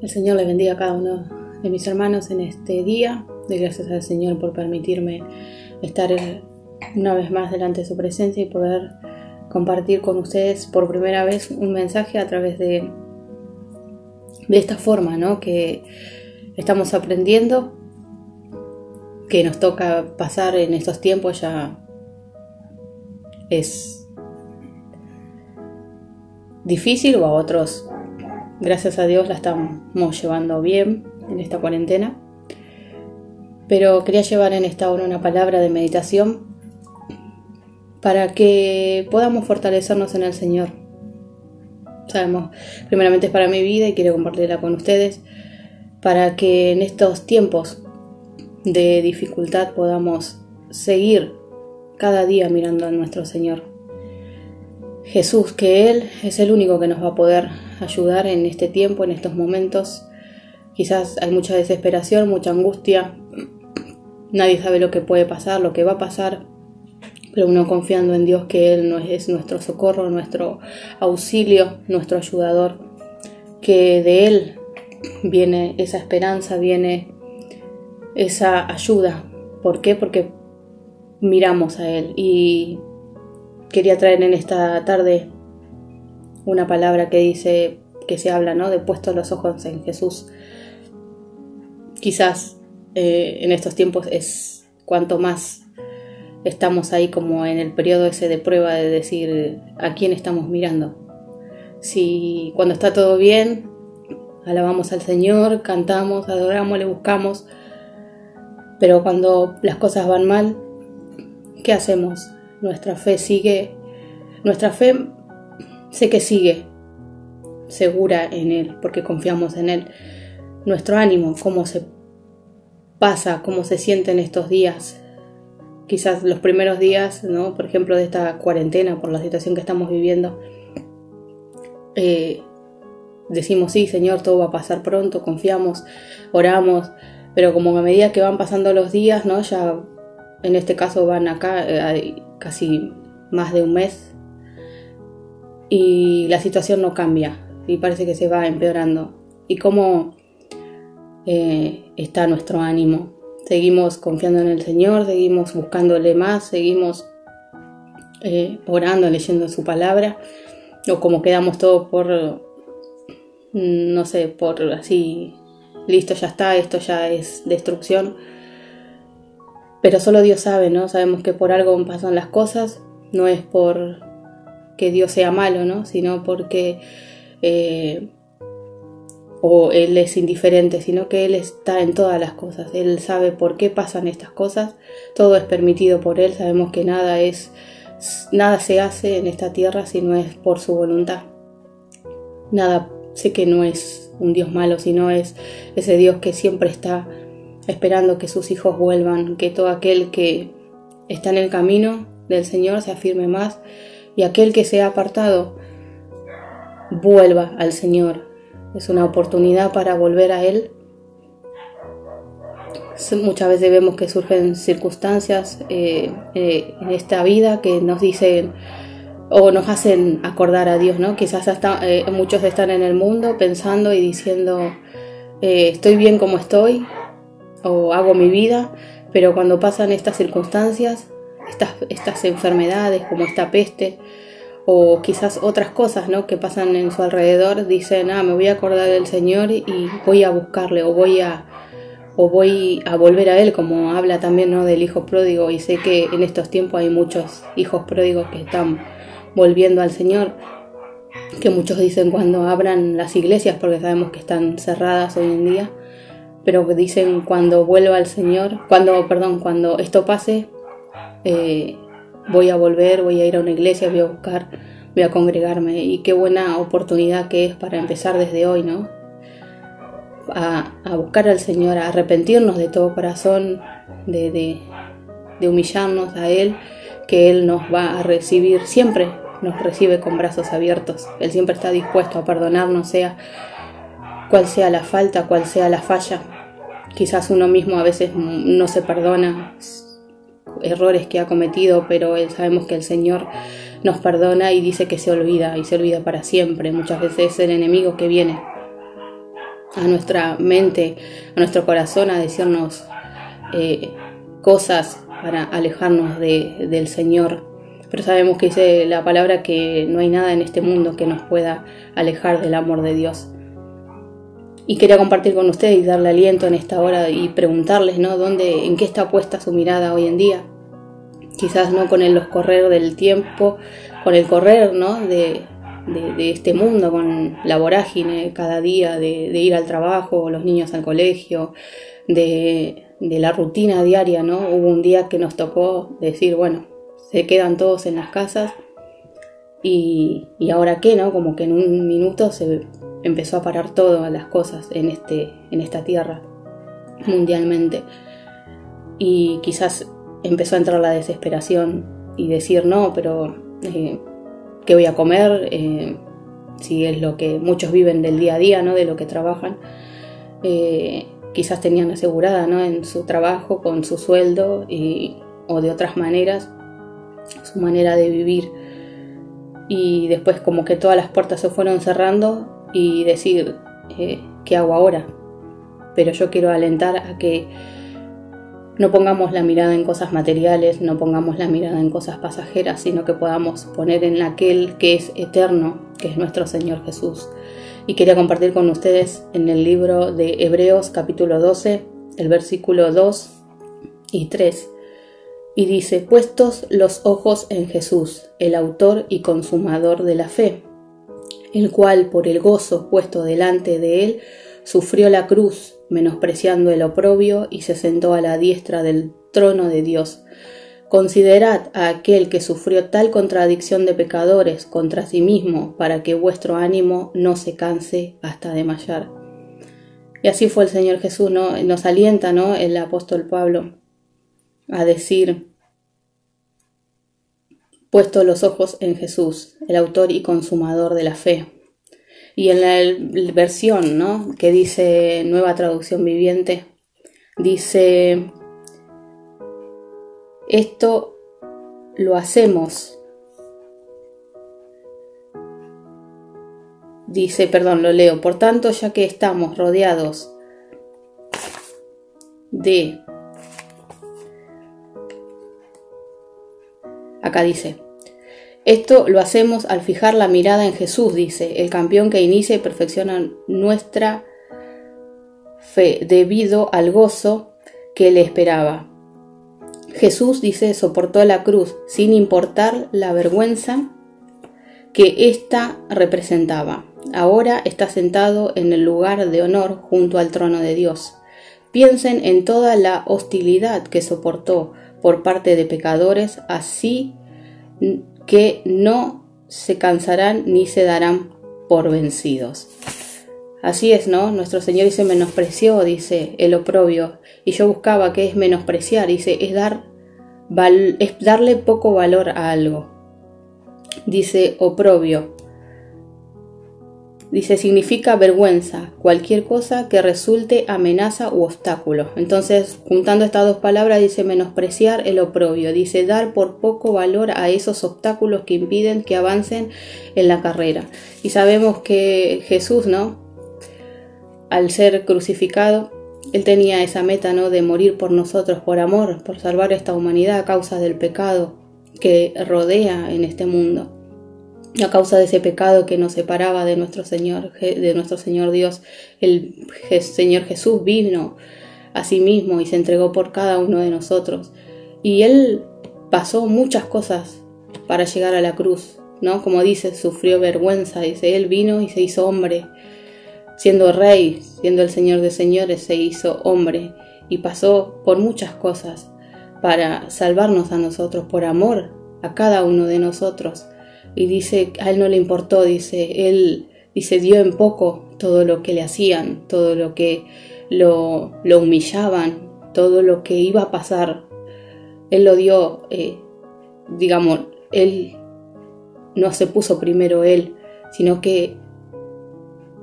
El Señor le bendiga a cada uno de mis hermanos en este día. Doy gracias al Señor por permitirme estar una vez más delante de su presencia y poder compartir con ustedes por primera vez un mensaje a través de esta forma, ¿no? Que estamos aprendiendo, que nos toca pasar en estos tiempos. Ya es difícil, o a otros, gracias a Dios, la estamos llevando bien en esta cuarentena. Pero quería llevar en esta hora una palabra de meditación para que podamos fortalecernos en el Señor. Sabemos, primeramente es para mi vida y quiero compartirla con ustedes, para que en estos tiempos de dificultad podamos seguir cada día mirando a nuestro Señor Jesús, que Él es el único que nos va a poder ayudar en este tiempo, en estos momentos. Quizás hay mucha desesperación, mucha angustia, nadie sabe lo que puede pasar, lo que va a pasar, pero uno confiando en Dios, que Él es nuestro socorro, nuestro auxilio, nuestro ayudador, que de Él viene esa esperanza, viene esa ayuda. ¿Por qué? Porque miramos a Él. Y quería traer en esta tarde una palabra que dice, que se habla, ¿no?, de puestos los ojos en Jesús. Quizás en estos tiempos es cuanto más estamos ahí como en el periodo ese de prueba, de decir a quién estamos mirando. Si cuando está todo bien, alabamos al Señor, cantamos, adoramos, le buscamos, pero cuando las cosas van mal, ¿qué hacemos? Nuestra fe sé que sigue segura en Él, porque confiamos en Él. Nuestro ánimo, cómo se pasa, cómo se siente en estos días. Quizás los primeros días, ¿no?, por ejemplo, de esta cuarentena, por la situación que estamos viviendo, decimos, sí, Señor, todo va a pasar pronto, confiamos, oramos, pero como a medida que van pasando los días, ¿no?, ya en este caso van acá casi más de un mes, y la situación no cambia, y parece que se va empeorando. ¿Y cómo está nuestro ánimo? Seguimos confiando en el Señor, seguimos buscándole más, seguimos orando, leyendo su palabra, o como quedamos todos por, no sé, por así, listo, ya está, esto ya es destrucción. Pero solo Dios sabe, ¿no? Sabemos que por algo pasan las cosas, no es por que Dios sea malo, ¿no?, sino porque o Él es indiferente, sino que Él está en todas las cosas. Él sabe por qué pasan estas cosas, todo es permitido por Él. Sabemos que nada se hace en esta tierra si no es por su voluntad. Nada, sé que no es un Dios malo, sino es ese Dios que siempre está esperando que sus hijos vuelvan, que todo aquel que está en el camino del Señor se afirme más, y aquel que se ha apartado vuelva al Señor. Es una oportunidad para volver a Él. Muchas veces vemos que surgen circunstancias en esta vida que nos dicen o nos hacen acordar a Dios, ¿no? Quizás hasta, muchos están en el mundo pensando y diciendo, estoy bien como estoy, o hago mi vida, pero cuando pasan estas circunstancias, estas enfermedades como esta peste, o quizás otras cosas, ¿no?, que pasan en su alrededor, dicen, me voy a acordar del Señor y voy a buscarle, o voy a volver a Él, como habla también, ¿no?, del hijo pródigo. Y sé que en estos tiempos hay muchos hijos pródigos que están volviendo al Señor, que muchos dicen cuando abran las iglesias, porque sabemos que están cerradas hoy en día, pero que dicen cuando vuelva al Señor, cuando esto pase, voy a volver, voy a ir a una iglesia, voy a congregarme. Y qué buena oportunidad que es para empezar desde hoy, ¿no?, a buscar al Señor, a arrepentirnos de todo corazón, de humillarnos a Él, que Él nos va a recibir, siempre nos recibe con brazos abiertos. Él siempre está dispuesto a perdonarnos, sea cual sea la falta, cual sea la falla. Quizás uno mismo a veces no se perdona errores que ha cometido, pero sabemos que el Señor nos perdona y dice que se olvida, y se olvida para siempre. Muchas veces es el enemigo que viene a nuestra mente, a nuestro corazón, a decirnos cosas para alejarnos del Señor. Pero sabemos que dice la palabra que no hay nada en este mundo que nos pueda alejar del amor de Dios. Y quería compartir con ustedes y darle aliento en esta hora y preguntarles, ¿no? ¿En qué está puesta su mirada hoy en día? Quizás no con el correr del tiempo, con el correr, ¿no? de este mundo, con la vorágine cada día de ir al trabajo, los niños al colegio, de la rutina diaria, ¿no? Hubo un día que nos tocó decir, bueno, se quedan todos en las casas y ahora qué, ¿no? Como que en un minuto se empezó a parar todas las cosas en esta tierra mundialmente, y quizás empezó a entrar la desesperación y decir no, pero ¿qué voy a comer? Si es lo que muchos viven del día a día, ¿no? De lo que trabajan, quizás tenían asegurada, ¿no? En su trabajo, con su sueldo o de otras maneras, su manera de vivir, y después como que todas las puertas se fueron cerrando y decir, ¿qué hago ahora? Pero yo quiero alentar a que no pongamos la mirada en cosas materiales, no pongamos la mirada en cosas pasajeras, sino que podamos poner en aquel que es eterno, que es nuestro Señor Jesús. Y quería compartir con ustedes en el libro de Hebreos capítulo 12, el versículo 2 y 3. Y dice, puestos los ojos en Jesús, el autor y consumador de la fe, el cual por el gozo puesto delante de él sufrió la cruz, menospreciando el oprobio, y se sentó a la diestra del trono de Dios. Considerad a aquel que sufrió tal contradicción de pecadores contra sí mismo, para que vuestro ánimo no se canse hasta desmayar. Y así fue el Señor Jesús, ¿no? Nos alienta, ¿no? El apóstol Pablo a decir, puesto los ojos en Jesús, el autor y consumador de la fe. Y en la versión, ¿no? Que dice Nueva Traducción Viviente, dice, esto lo hacemos. Dice, lo leo. Por tanto, ya que estamos rodeados de... Acá dice, esto lo hacemos al fijar la mirada en Jesús, dice, el campeón que inicia y perfecciona nuestra fe debido al gozo que le esperaba. Jesús, dice, soportó la cruz sin importar la vergüenza que ésta representaba. Ahora está sentado en el lugar de honor junto al trono de Dios. Piensen en toda la hostilidad que soportó por parte de pecadores, así que no se cansarán ni se darán por vencidos. Así es, ¿no? Nuestro Señor dice, menospreció, dice, el oprobio. Y yo buscaba qué es menospreciar, dice, es darle poco valor a algo. Dice, oprobio. Dice, significa vergüenza, cualquier cosa que resulte amenaza u obstáculo. Entonces, juntando estas dos palabras, dice menospreciar el oprobio. Dice dar por poco valor a esos obstáculos que impiden que avancen en la carrera. Y sabemos que Jesús, ¿no? Al ser crucificado, Él tenía esa meta, ¿no? De morir por nosotros, por amor, por salvar a esta humanidad a causa del pecado que rodea en este mundo. A causa de ese pecado que nos separaba de nuestro Señor Dios, el Señor Jesús vino a sí mismo y se entregó por cada uno de nosotros. Y Él pasó muchas cosas para llegar a la cruz, ¿no? Como dice, sufrió vergüenza, dice, Él vino y se hizo hombre. Siendo rey, siendo el Señor de señores, se hizo hombre y pasó por muchas cosas para salvarnos a nosotros, por amor a cada uno de nosotros. Y dice, a Él no le importó, dice, Él dio en poco todo lo que le hacían, todo lo que lo humillaban, todo lo que iba a pasar. Él lo dio, Él no se puso primero Él, sino que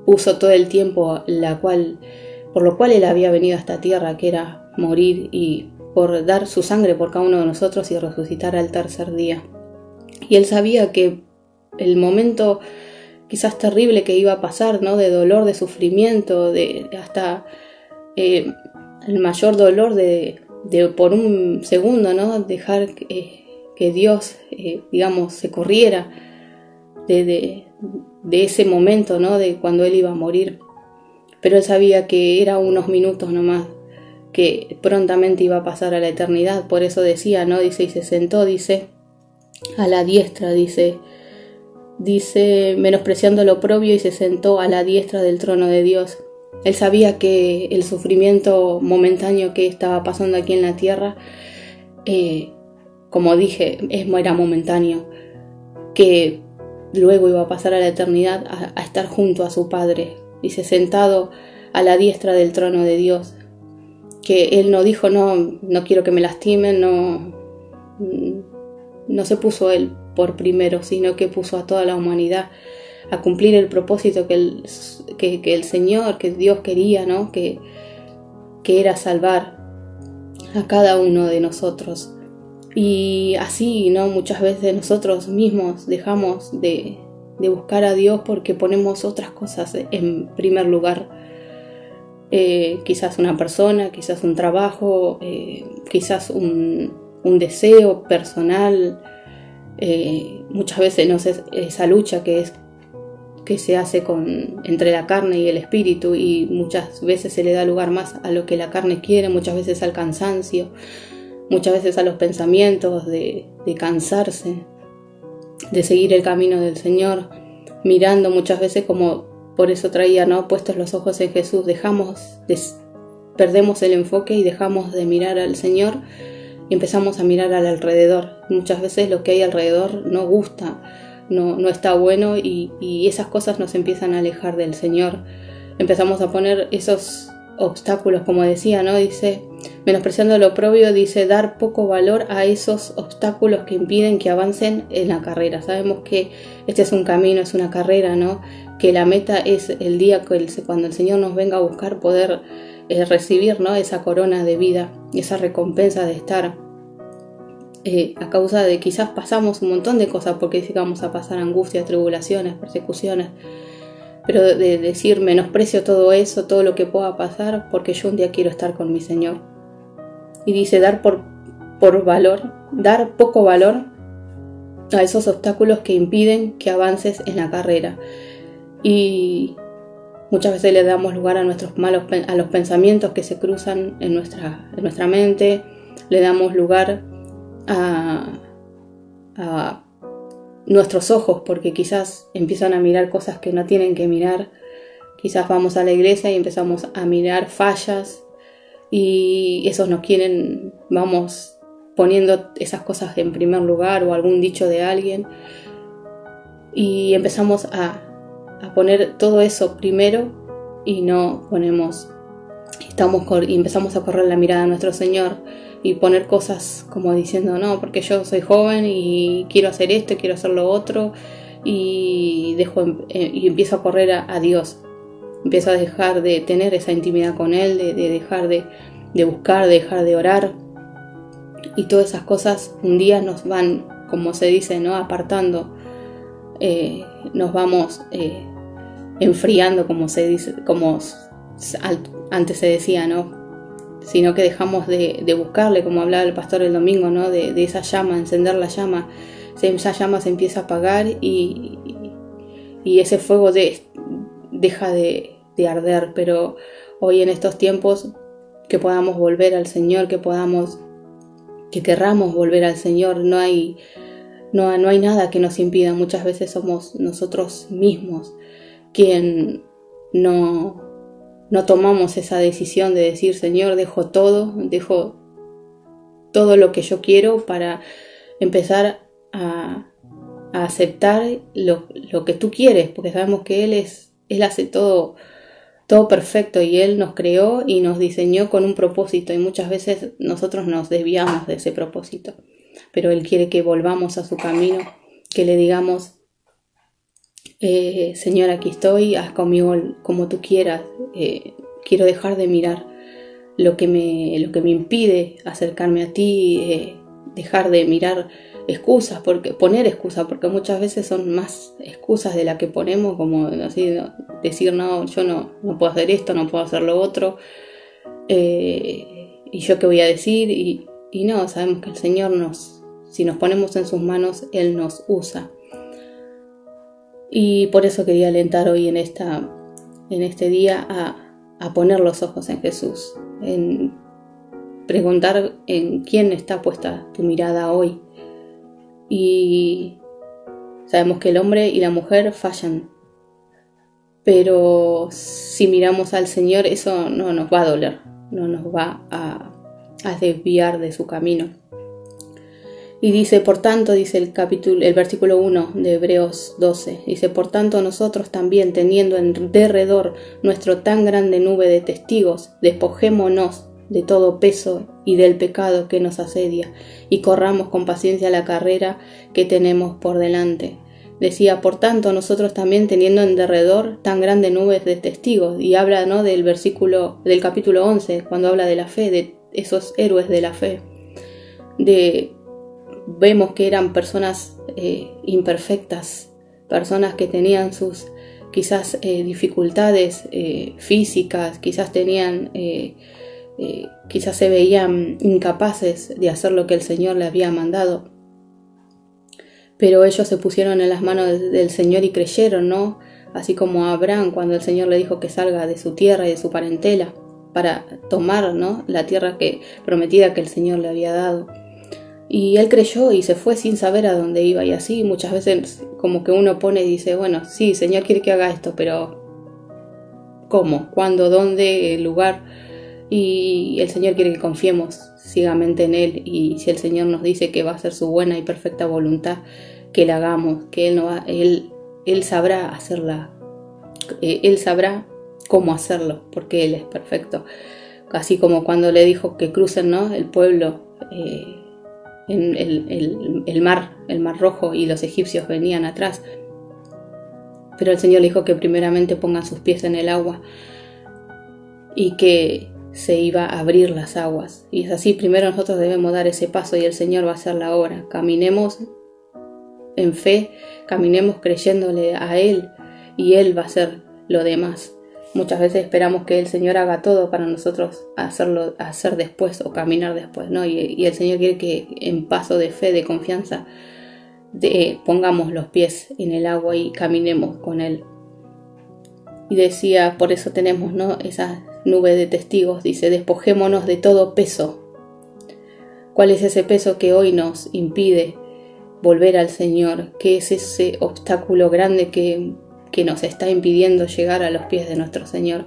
puso todo el tiempo por lo cual Él había venido a esta tierra, que era morir y por dar su sangre por cada uno de nosotros y resucitar al tercer día. Y Él sabía que el momento quizás terrible que iba a pasar, ¿no? De dolor, de sufrimiento, de hasta el mayor dolor de por un segundo, ¿no? Dejar que Dios, digamos, se corriera de ese momento, ¿no? De cuando él iba a morir. Pero él sabía que era unos minutos nomás, que prontamente iba a pasar a la eternidad. Por eso decía, ¿no? Dice, y se sentó, dice, a la diestra, dice, menospreciando lo oprobio, y se sentó a la diestra del trono de Dios. Él sabía que el sufrimiento momentáneo que estaba pasando aquí en la tierra, como dije, era momentáneo, que luego iba a pasar a la eternidad a estar junto a su Padre, dice, sentado a la diestra del trono de Dios. Que él no dijo, no quiero que me lastimen, no se puso él por primero, sino que puso a toda la humanidad a cumplir el propósito que el Señor, que Dios quería, ¿no? Que era salvar a cada uno de nosotros. Y así, ¿no? Muchas veces nosotros mismos dejamos de buscar a Dios porque ponemos otras cosas en primer lugar. Quizás una persona, quizás un trabajo, quizás un deseo personal. Muchas veces no sé, esa lucha que se hace entre la carne y el espíritu, y muchas veces se le da lugar más a lo que la carne quiere, muchas veces al cansancio, muchas veces a los pensamientos de cansarse, de seguir el camino del Señor, mirando muchas veces, como por eso traía, ¿no? Puestos los ojos en Jesús, perdemos el enfoque y dejamos de mirar al Señor y empezamos a mirar al alrededor. Muchas veces lo que hay alrededor no gusta, no está bueno, y esas cosas nos empiezan a alejar del Señor. Empezamos a poner esos obstáculos, como decía, ¿no? Dice, menospreciando lo oprobio, dice, dar poco valor a esos obstáculos que impiden que avancen en la carrera. Sabemos que este es un camino, es una carrera, ¿no? Que la meta es el día cuando el Señor nos venga a buscar, poder recibir, ¿no? Esa corona de vida, esa recompensa de estar. A causa de quizás pasamos un montón de cosas, porque sí que vamos a pasar angustias, tribulaciones, persecuciones, pero de decir, menosprecio todo eso, todo lo que pueda pasar, porque yo un día quiero estar con mi Señor. Y dice, dar poco valor a esos obstáculos que impiden que avances en la carrera. Y muchas veces le damos lugar a los pensamientos que se cruzan en nuestra mente, le damos lugar a nuestros ojos, porque quizás empiezan a mirar cosas que no tienen que mirar. Quizás vamos a la iglesia y empezamos a mirar fallas, y esos nos quieren, vamos poniendo esas cosas en primer lugar, o algún dicho de alguien, y empezamos a poner todo eso primero, y no ponemos, y empezamos a correr la mirada a nuestro Señor, y poner cosas como diciendo, no, porque yo soy joven y quiero hacer esto, quiero hacer lo otro, y empiezo a correr a Dios. Empiezo a dejar de tener esa intimidad con Él, de dejar de buscar, de dejar de orar, y todas esas cosas un día nos van, como se dice, ¿no? Apartando, nos vamos enfriando, como se dice, como antes se decía, ¿no? Sino que dejamos de buscarle, como hablaba el pastor el domingo, ¿no? De esa llama, encender la llama. Esa llama se empieza a apagar, y ese fuego deja de arder. Pero hoy, en estos tiempos, que podamos volver al Señor, que querramos volver al Señor, no hay nada que nos impida. Muchas veces somos nosotros mismos quien no tomamos esa decisión de decir, Señor, dejo todo lo que yo quiero para empezar a aceptar lo que tú quieres, porque sabemos que Él hace todo perfecto, y Él nos creó y nos diseñó con un propósito, y muchas veces nosotros nos desviamos de ese propósito, pero Él quiere que volvamos a su camino, que le digamos, Señor, aquí estoy, haz conmigo como tú quieras. Quiero dejar de mirar lo que me impide acercarme a ti, dejar de mirar excusas, poner excusas, porque muchas veces son más excusas de las que ponemos, como así, decir no, yo no puedo hacer esto, no puedo hacer lo otro, y yo qué voy a decir, y no, sabemos que el Señor si nos ponemos en sus manos, Él nos usa. Y por eso quería alentar hoy en este día a poner los ojos en Jesús, en preguntar en quién está puesta tu mirada hoy. Y sabemos que el hombre y la mujer fallan, pero si miramos al Señor, eso no nos va a doler, no nos va a desviar de su camino. Y dice, por tanto, dice el versículo 1 de Hebreos 12, dice, por tanto nosotros también, teniendo en derredor nuestro tan grande nube de testigos, despojémonos de todo peso y del pecado que nos asedia, y corramos con paciencia la carrera que tenemos por delante. Decía, por tanto, nosotros también, teniendo en derredor tan grande nube de testigos, y habla, ¿no?, del capítulo 11, cuando habla de la fe, de esos héroes de la fe, vemos que eran personas imperfectas, personas que tenían sus quizás dificultades físicas, quizás quizás se veían incapaces de hacer lo que el Señor le había mandado, pero ellos se pusieron en las manos del Señor y creyeron, ¿no? Así como a Abraham, cuando el Señor le dijo que salga de su tierra y de su parentela para tomar, ¿no?, la tierra prometida que el Señor le había dado. Y él creyó y se fue sin saber a dónde iba, y así muchas veces como que uno pone y dice, bueno, sí, Señor quiere que haga esto, pero ¿cómo? ¿Cuándo? ¿Dónde? ¿El lugar? Y el Señor quiere que confiemos ciegamente en Él, y si el Señor nos dice que va a ser su buena y perfecta voluntad, que la hagamos, que Él sabrá hacerla, Él sabrá cómo hacerlo, porque Él es perfecto. Así como cuando le dijo que crucen, ¿no?, el pueblo, en el mar Rojo, y los egipcios venían atrás, pero el Señor le dijo que primeramente pongan sus pies en el agua y que se iba a abrir las aguas. Y es así, primero nosotros debemos dar ese paso y el Señor va a hacer la obra. Caminemos en fe, caminemos creyéndole a Él, y Él va a hacer lo demás. Muchas veces esperamos que el Señor haga todo para nosotros hacer después o caminar después, ¿no? Y el Señor quiere que en paso de fe, de confianza, pongamos los pies en el agua y caminemos con Él. Y decía, por eso tenemos, ¿no?, esa nube de testigos, dice, despojémonos de todo peso. ¿Cuál es ese peso que hoy nos impide volver al Señor? ¿Qué es ese obstáculo grande que nos está impidiendo llegar a los pies de nuestro Señor?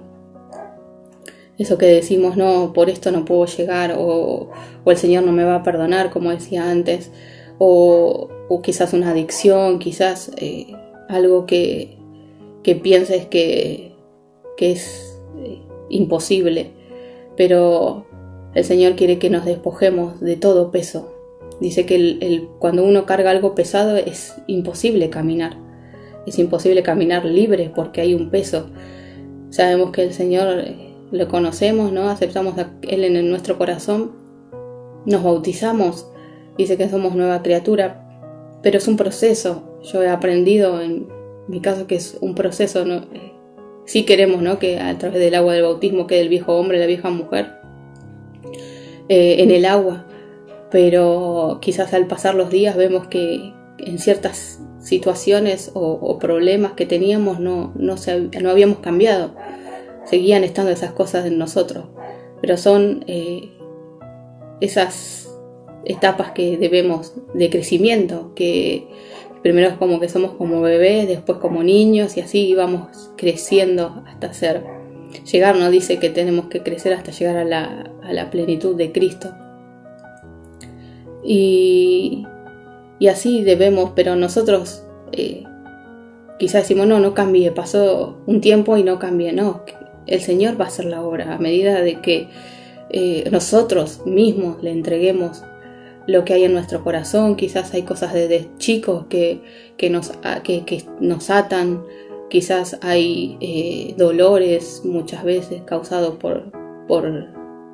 Eso que decimos, no, por esto no puedo llegar, o el Señor no me va a perdonar, como decía antes, o quizás una adicción, quizás algo que pienses que es imposible, pero el Señor quiere que nos despojemos de todo peso. Dice que cuando uno carga algo pesado es imposible caminar. Es imposible caminar libre porque hay un peso. Sabemos que el Señor lo conocemos, ¿no? Aceptamos a Él en nuestro corazón, nos bautizamos, dice que somos nueva criatura, pero es un proceso. Yo he aprendido en mi caso que es un proceso, ¿no? Sí queremos, ¿no?, que a través del agua del bautismo quede el viejo hombre, la vieja mujer en el agua, pero quizás al pasar los días vemos que en ciertas situaciones o problemas que teníamos no habíamos cambiado, seguían estando esas cosas en nosotros, pero son esas etapas que debemos de crecimiento, que primero es como que somos como bebés, después como niños, y así vamos creciendo hasta llegar, ¿no? Dice que tenemos que crecer hasta llegar a la plenitud de Cristo, y así debemos, pero nosotros quizás decimos, no cambié, pasó un tiempo y no cambié. No, el Señor va a hacer la obra a medida de que nosotros mismos le entreguemos lo que hay en nuestro corazón. Quizás hay cosas desde chicos que nos atan, quizás hay dolores muchas veces causados por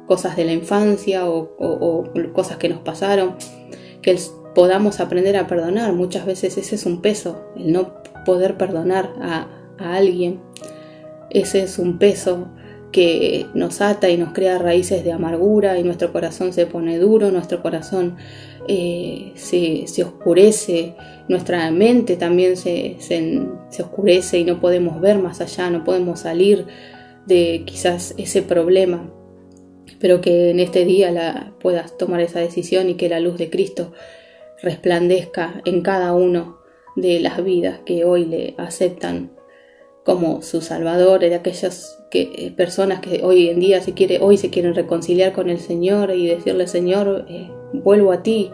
cosas de la infancia o cosas que nos pasaron, que podamos aprender a perdonar. Muchas veces ese es un peso, el no poder perdonar a alguien. Ese es un peso que nos ata y nos crea raíces de amargura, y nuestro corazón se pone duro, nuestro corazón se oscurece, nuestra mente también se oscurece y no podemos ver más allá, no podemos salir de quizás ese problema. Espero que en este día puedas tomar esa decisión y que la luz de Cristo resplandezca en cada uno de las vidas que hoy le aceptan como su Salvador, de aquellas personas que hoy en día se quieren reconciliar con el Señor y decirle: Señor, vuelvo a ti.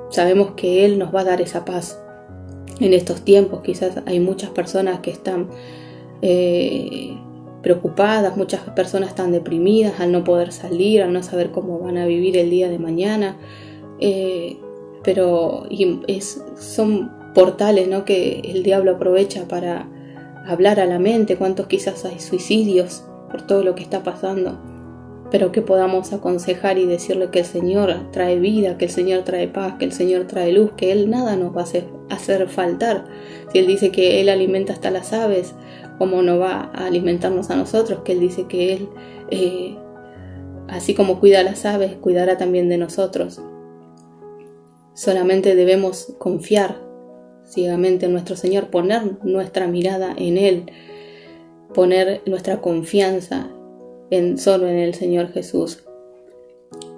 Sabemos que Él nos va a dar esa paz en estos tiempos. Quizás hay muchas personas que están preocupadas, muchas personas están deprimidas al no poder salir, al no saber cómo van a vivir el día de mañana, son portales, ¿no?, que el diablo aprovecha para hablar a la mente. Cuántos quizás hay suicidios por todo lo que está pasando, pero que podamos aconsejar y decirle que el Señor trae vida, que el Señor trae paz, que el Señor trae luz, que Él nada nos va a hacer faltar. Si Él dice que Él alimenta hasta las aves, ¿cómo no va a alimentarnos a nosotros? Que Él dice que Él, así como cuida a las aves, cuidará también de nosotros. Solamente debemos confiar ciegamente en nuestro Señor, poner nuestra mirada en Él, poner nuestra confianza solo en el Señor Jesús.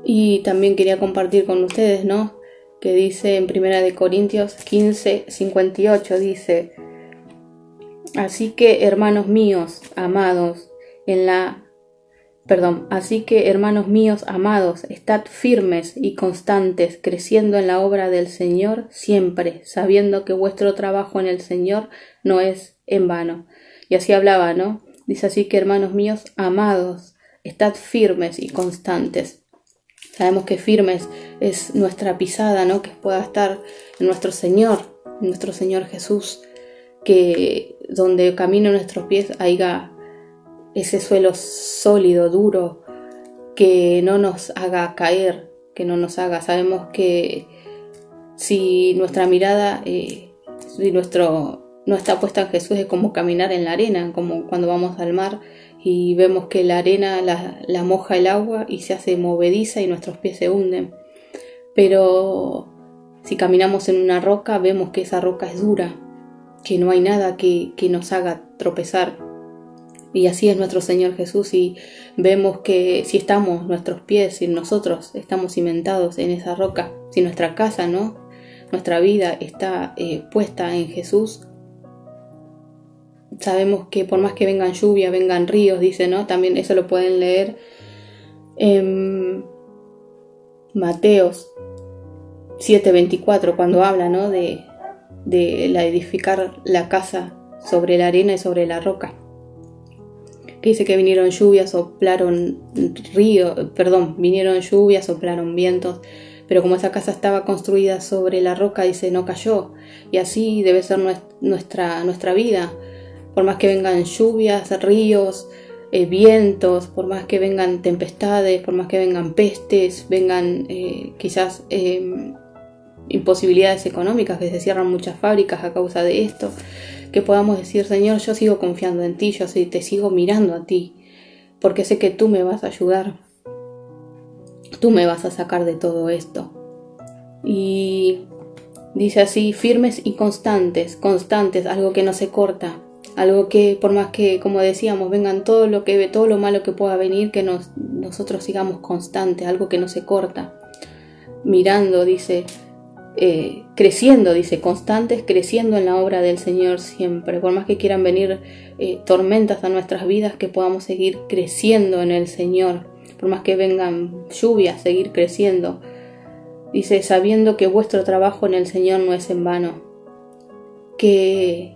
Y también quería compartir con ustedes, ¿no?, que dice en 1 Corintios 15:58, dice: Así que, hermanos míos amados, estad firmes y constantes, creciendo en la obra del Señor siempre, sabiendo que vuestro trabajo en el Señor no es en vano. Y así hablaba, ¿no? Dice: así que, hermanos míos amados, estad firmes y constantes. Sabemos que firmes es nuestra pisada, ¿no?, que pueda estar en nuestro Señor Jesús, que donde caminen nuestros pies haya ese suelo sólido, duro, que no nos haga caer, que no nos haga. Sabemos que si nuestra mirada, no está puesta en Jesús, es como caminar en la arena, como cuando vamos al mar y vemos que la arena la moja el agua y se hace movediza y nuestros pies se hunden. Pero si caminamos en una roca, vemos que esa roca es dura, que no hay nada que nos haga tropezar. Y así es nuestro Señor Jesús, y vemos que si nuestros pies, si nosotros estamos cimentados en esa roca, si nuestra casa, ¿no?, nuestra vida está puesta en Jesús, sabemos que por más que vengan lluvia, vengan ríos, dice, ¿no? También eso lo pueden leer en Mateos 7:24, cuando habla, ¿no?, de edificar la casa sobre la arena y sobre la roca. Que dice que vinieron lluvias, soplaron vientos, pero como esa casa estaba construida sobre la roca, dice, no cayó. Y así debe ser nuestra vida. Por más que vengan lluvias, ríos, vientos, por más que vengan tempestades, por más que vengan pestes, vengan quizás imposibilidades económicas, que se cierran muchas fábricas a causa de esto, que podamos decir: Señor, yo sigo confiando en ti, te sigo mirando a ti, porque sé que tú me vas a ayudar, tú me vas a sacar de todo esto. Y dice así: firmes y constantes, algo que no se corta, algo que por más que, como decíamos, vengan todo lo malo que pueda venir, que nosotros sigamos constantes, algo que no se corta, mirando, dice, creciendo, dice, constantes, creciendo en la obra del Señor siempre. Por más que quieran venir tormentas a nuestras vidas, que podamos seguir creciendo en el Señor. Por más que vengan lluvias, seguir creciendo. Dice: sabiendo que vuestro trabajo en el Señor no es en vano. Que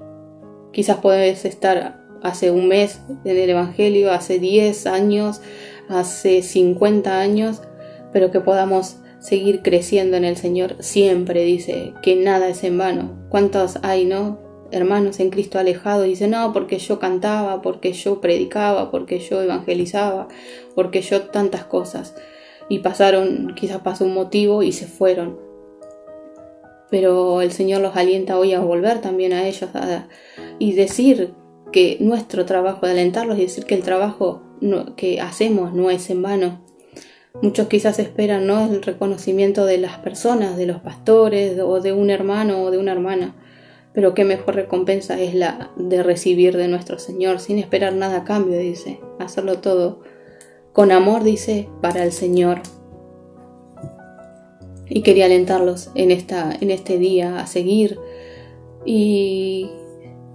quizás podés estar hace un mes en el Evangelio, hace 10 años, hace 50 años, pero que podamos seguir creciendo en el Señor siempre. Dice que nada es en vano. ¿Cuántos hay, no?, hermanos en Cristo alejados? Dice: no, porque yo cantaba, porque yo predicaba, porque yo evangelizaba, porque yo tantas cosas. y quizás pasó un motivo y se fueron. Pero el Señor los alienta hoy a volver también a ellos y decir que nuestro trabajo, de alentarlos y decir que el trabajo que hacemos no es en vano. Muchos quizás esperan, ¿no?, el reconocimiento de las personas, de los pastores o de un hermano o de una hermana, pero qué mejor recompensa es la de recibir de nuestro Señor sin esperar nada a cambio, dice, hacerlo todo con amor, dice, para el Señor. Y quería alentarlos en este día a seguir. Y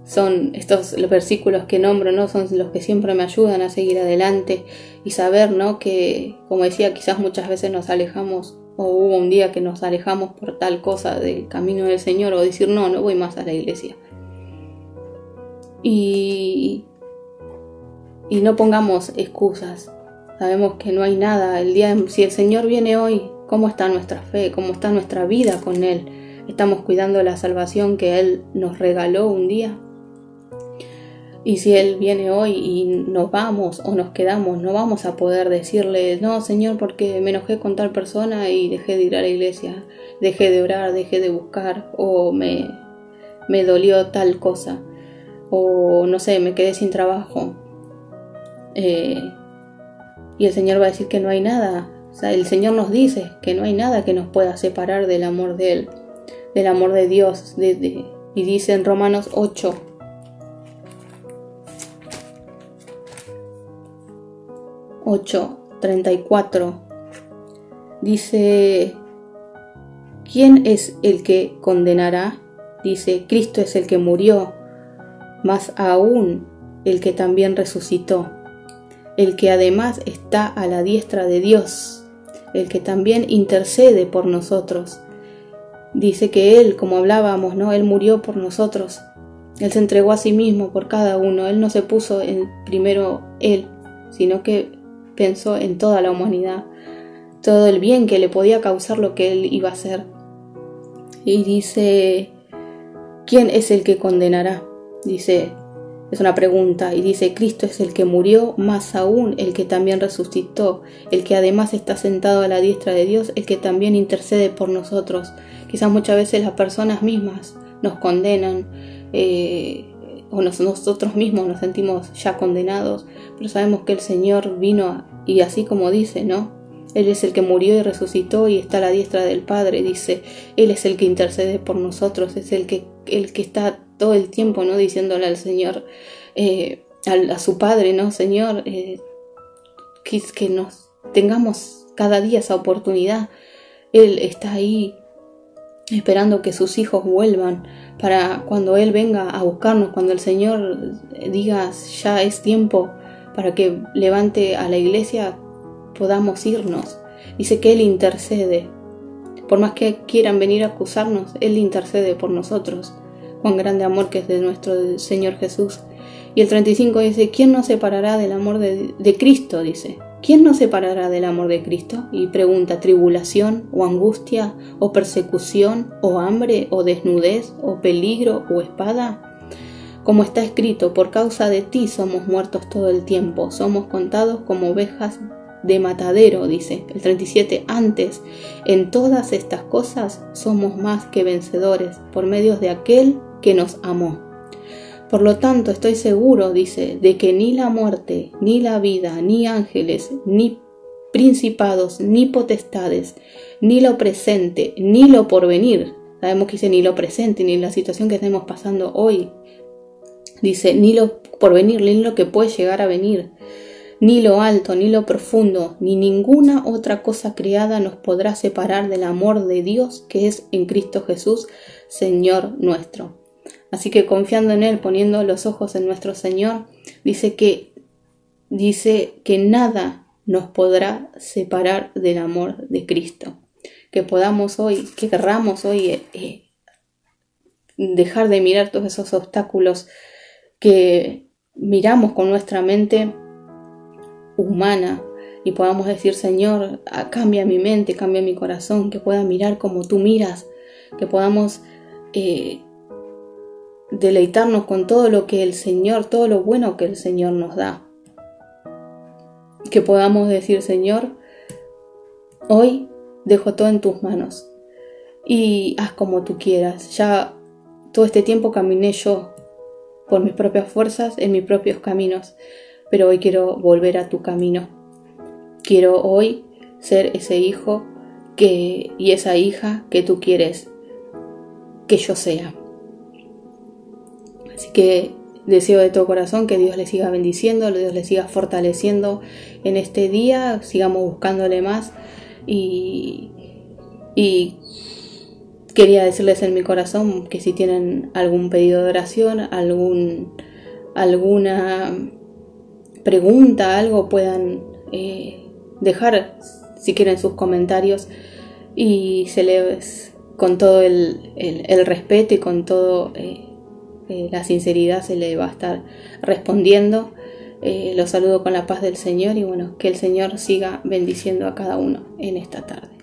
son los versículos que nombro, ¿no?, son los que siempre me ayudan a seguir adelante y saber, ¿no?, que, como decía, quizás muchas veces nos alejamos, o hubo un día que nos alejamos por tal cosa del camino del Señor, o decir, no voy más a la iglesia. Y no pongamos excusas. Sabemos que no hay nada. Si el Señor viene hoy, ¿cómo está nuestra fe? ¿Cómo está nuestra vida con Él? ¿Estamos cuidando la salvación que Él nos regaló un día? Y si Él viene hoy y nos vamos o nos quedamos, no vamos a poder decirle, no, Señor, porque me enojé con tal persona y dejé de ir a la iglesia, dejé de orar, dejé de buscar, o me dolió tal cosa, o no sé, me quedé sin trabajo. Y el Señor va a decir que no hay nada. O sea, el Señor nos dice que no hay nada que nos pueda separar del amor de Él, del amor de Dios. Y dice en Romanos 8:34, dice, ¿quién es el que condenará? Dice, Cristo es el que murió, más aún el que también resucitó, el que además está a la diestra de Dios, el que también intercede por nosotros. Dice que Él, como hablábamos, ¿no?, Él murió por nosotros. Él se entregó a sí mismo por cada uno. Él no se puso primero Él, sino que pensó en toda la humanidad, todo el bien que le podía causar lo que Él iba a hacer. Y dice, ¿quién es el que condenará? Dice, es una pregunta, y dice, Cristo es el que murió, más aún el que también resucitó, el que además está sentado a la diestra de Dios, el que también intercede por nosotros. Quizás muchas veces las personas mismas nos condenan, o nosotros mismos nos sentimos ya condenados, pero sabemos que el Señor vino y así como dice, ¿no?, Él es el que murió y resucitó y está a la diestra del Padre, dice, Él es el que intercede por nosotros, es el que está todo el tiempo, ¿no?, diciéndole al Señor, a su Padre, ¿no?, Señor, que nos tengamos cada día esa oportunidad. Él está ahí esperando que sus hijos vuelvan para cuando Él venga a buscarnos, cuando el Señor diga ya es tiempo para que levante a la iglesia, podamos irnos. Dice que Él intercede. Por más que quieran venir a acusarnos, Él intercede por nosotros. Cuán grande amor que es de nuestro Señor Jesús. Y el 35 dice, ¿quién nos separará del amor de Cristo? Dice, ¿quién nos separará del amor de Cristo? Y pregunta, ¿tribulación o angustia o persecución o hambre o desnudez o peligro o espada? Como está escrito, por causa de ti somos muertos todo el tiempo, somos contados como ovejas de matadero, dice. El 37, antes, en todas estas cosas somos más que vencedores por medio de aquel que nos amó. Por lo tanto, estoy seguro, dice, de que ni la muerte, ni la vida, ni ángeles, ni principados, ni potestades, ni lo presente, ni lo porvenir. Sabemos que dice ni lo presente, ni la situación que estemos pasando hoy. Dice, ni lo porvenir, ni lo que puede llegar a venir, ni lo alto, ni lo profundo, ni ninguna otra cosa creada nos podrá separar del amor de Dios que es en Cristo Jesús, Señor nuestro. Así que confiando en Él, poniendo los ojos en nuestro Señor, dice que nada nos podrá separar del amor de Cristo. Que podamos hoy, que querramos hoy dejar de mirar todos esos obstáculos que miramos con nuestra mente humana y podamos decir, Señor, cambia mi mente, cambia mi corazón, que pueda mirar como tú miras, que podamos deleitarnos con todo lo que el Señor, todo lo bueno que el Señor nos da. Que podamos decir, Señor, Hoy dejo todo en tus manos y haz como tú quieras. Ya todo este tiempo caminé yo por mis propias fuerzas, en mis propios caminos, pero hoy quiero volver a tu camino. Quiero hoy ser ese hijo y esa hija que tú quieres que yo sea. Así que deseo de todo corazón que Dios les siga bendiciendo, Dios les siga fortaleciendo en este día, sigamos buscándole más y quería decirles en mi corazón que si tienen algún pedido de oración, alguna pregunta, algo, puedan dejar si quieren sus comentarios y se les con todo el respeto y con todo la sinceridad se le va a estar respondiendo. Los saludo con la paz del Señor y bueno, que el Señor siga bendiciendo a cada uno en esta tarde.